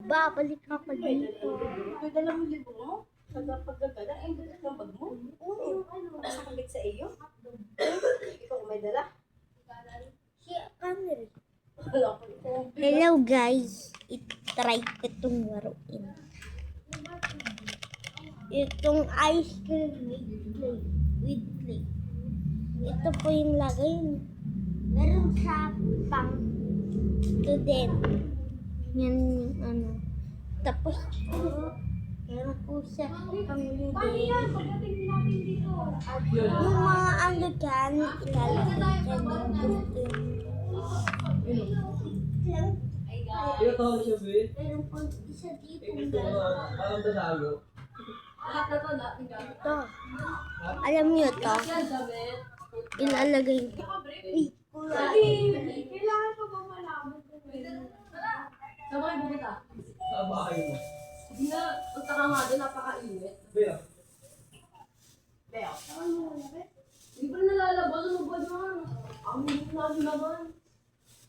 Babalik ako dito. Ito dala mo libo mo? Pagkagala, ay dala ng bag mo? Oo. Nakasakagit sa iyo? Ikaw may dala? Si Kanel. Wala ko. Hello guys, itry ko itong laruin. Itong ice cream with clay. Ito po yung lagay. Meron sa pang ito din. Yan yung ano. Tapos meron po sa panglulubi. At yung mga ano dyan, ilalagay dyan yung gusto nyo. Ito tawag siya, Be. Meron po isa dito. Ito, alam ba tayo? Lahat na to, lahat ng gamit. Ito. Alam nyo to? Yan, sabi. Ilalagay ko. Uy, kuya. Kailangan ko ba malaman kung saan ba kayo pupunta? Sa bahay mo. Hindi na, punta ka nga doon, napakainit. Be, Beo. Hindi pa nalalabas, ano ba naman? Ang hindi naman.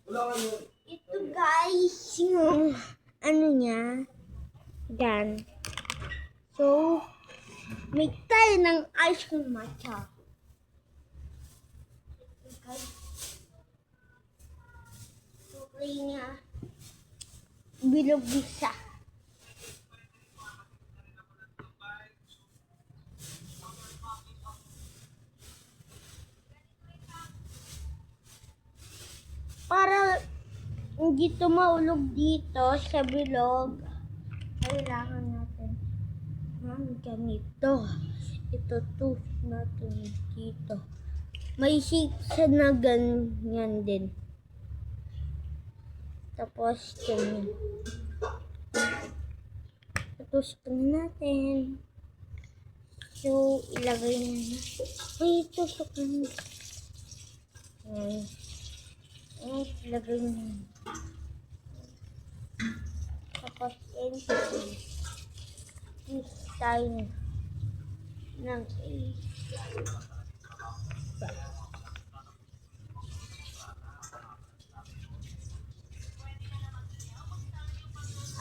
wala ka nyo. Ito guys, yung ano niya. Yan. So, may tayo ng ice cream matcha. Ito guys. Okay niya. Bilog isa. Para hindi ito maulog dito sa bilog, kailangan natin ng ganito. Itutusok natin dito. May siksa na ganyan din. Tapos ganyan. Tutusok na natin. So, ilagay na na. Ay, tusok na. Ay, ilagay na. Tapos, twist tayo ng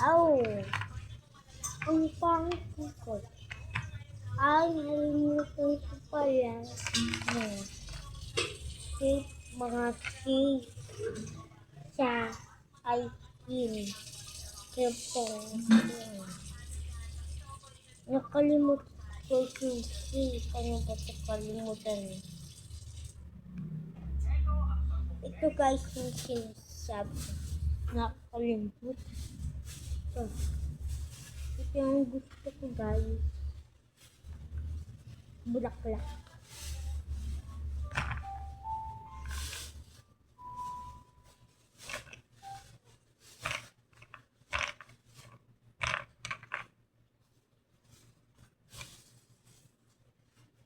Aw! Ang pangit ko. Ay, nalimutan ko pala. Shape, mga shape sa ice cream. Nakalimutan ko yung shape. Ano ba ito kalimutan? Ito guys yung sinasabi. Nakalimutan. Ito yung gusto ko guys. Bulaklak.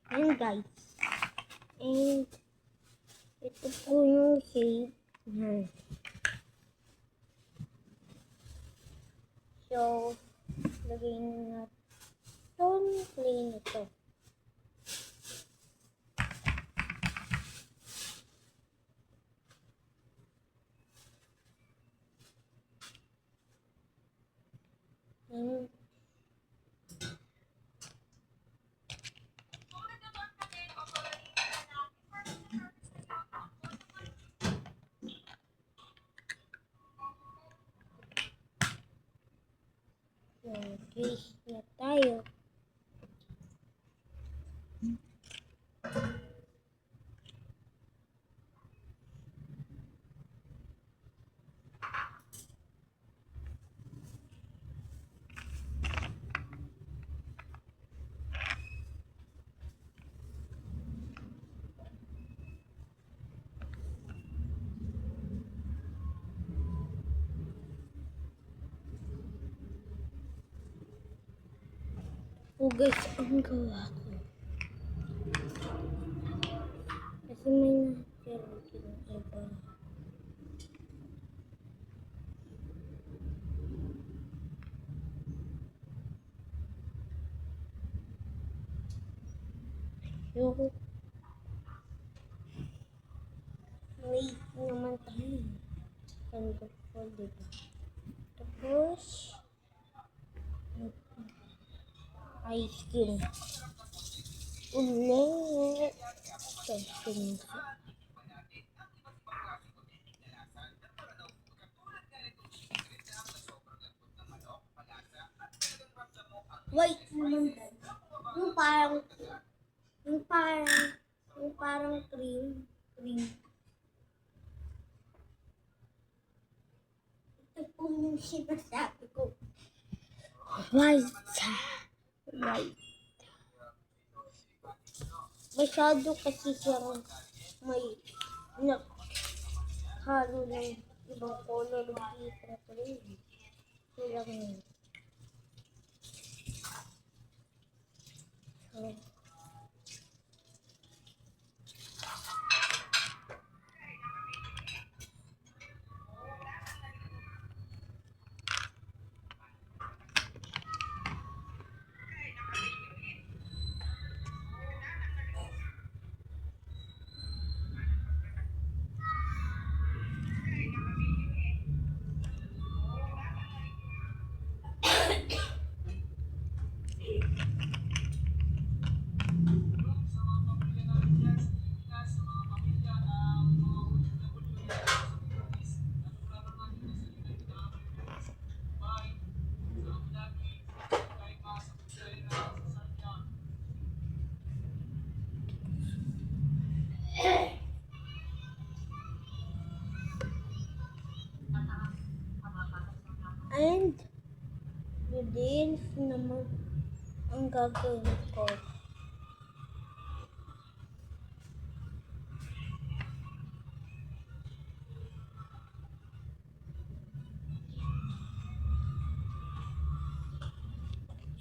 Ayan guys. And ito po yung shape. So, lagay na itong plain ito. And twist na tayo. Guys, ang gawa ko. Kasi may natira iba. Yung wait naman tayo. Ganda po, diba? Tapos, Ice cream. Ulit. Tapos, wait naman. Yung parang, yung parang, yung parang cream. Ito po yung sinasabi ko. White. Masyado kasi siyang may halo ng ibang color dito na cream. Ito lang yun. So, and noodles naman ang gagawin ko.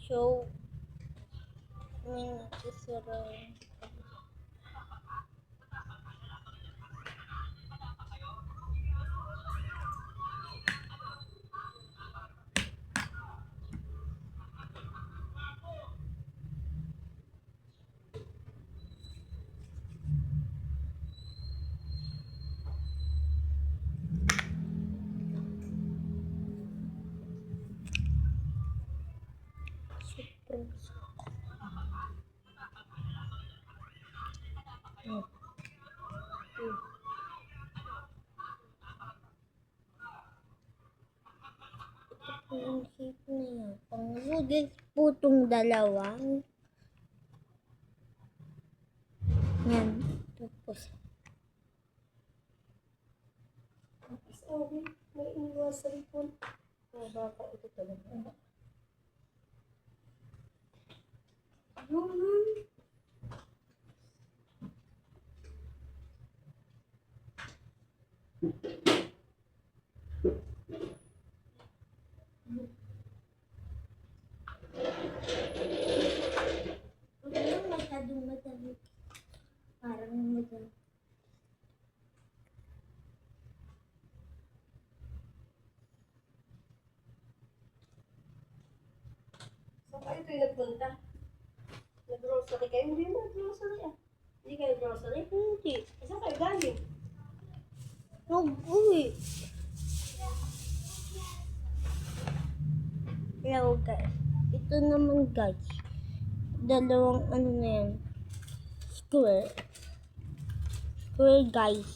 So, may nakisira. Super. Yung hit na yan. Pang noodles po itong dalawang. Yan. Tapos, Sorry, may iniwan sa lipon. Mga bata, ito talaga. huwag lang masyadong madami. Parang madami. Saan kayo kayo nagpunta? Nag-grocery kayo? Hindi mo nag-grocery ah. Hindi kayo grocery? Hindi. Saan kayo galing? Nag-uwi. Hello guys. Ito naman guys. Dalawang ano na yan. Square. Square guys.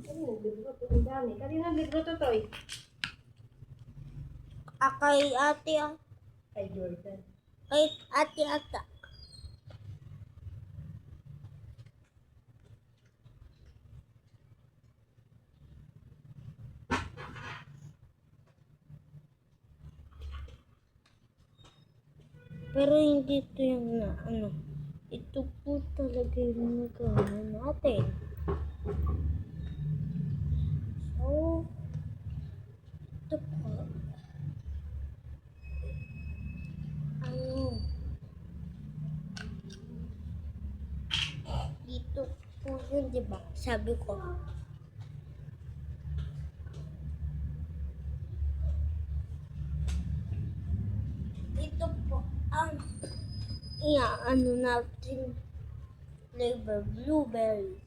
Ano nag-grocery? Ang dami. Kanina nag-grocery to, Toy? Kay ate ah. Kay Jordan. Kay ate ata. Pero hindi ito yung na ano. Ito po talaga yung nagawa natin. So, ito po. Ano? Dito po yun, di ba? Sabi ko. Ito po ang ano natin flavor blueberry.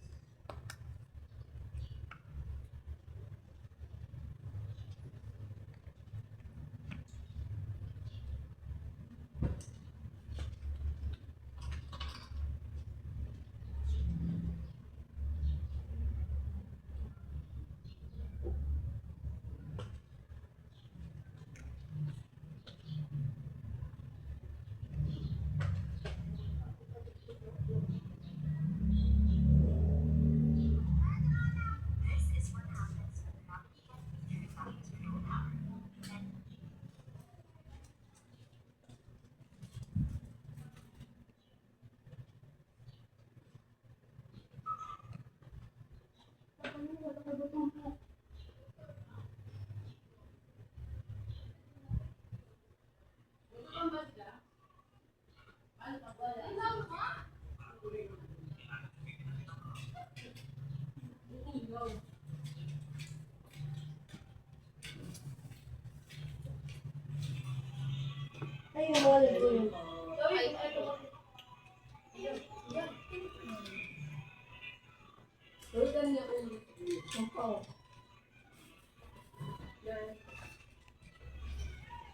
Ay, yung mga libo yun.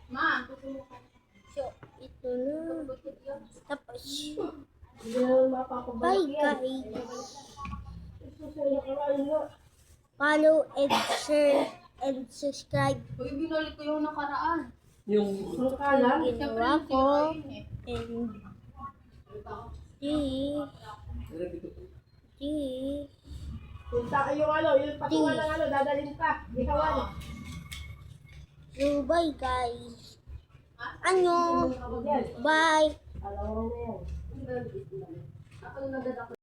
Ma, tutulong ka. So, ito na. Tapos, Hindi naman mapapabalik bye yan. guys. Susunod ka nga yun nga. Follow and share and subscribe. Uy, binalik ko yung nakaraan. Yung Ang kalam. Ginawa ko. And this. Punta yung ano, yung patungan ng ano, dadalhin ka. Ihawan. So, bye guys. Ano? Yan. Bye. Alam mo na yan. Ako yung nagdadako.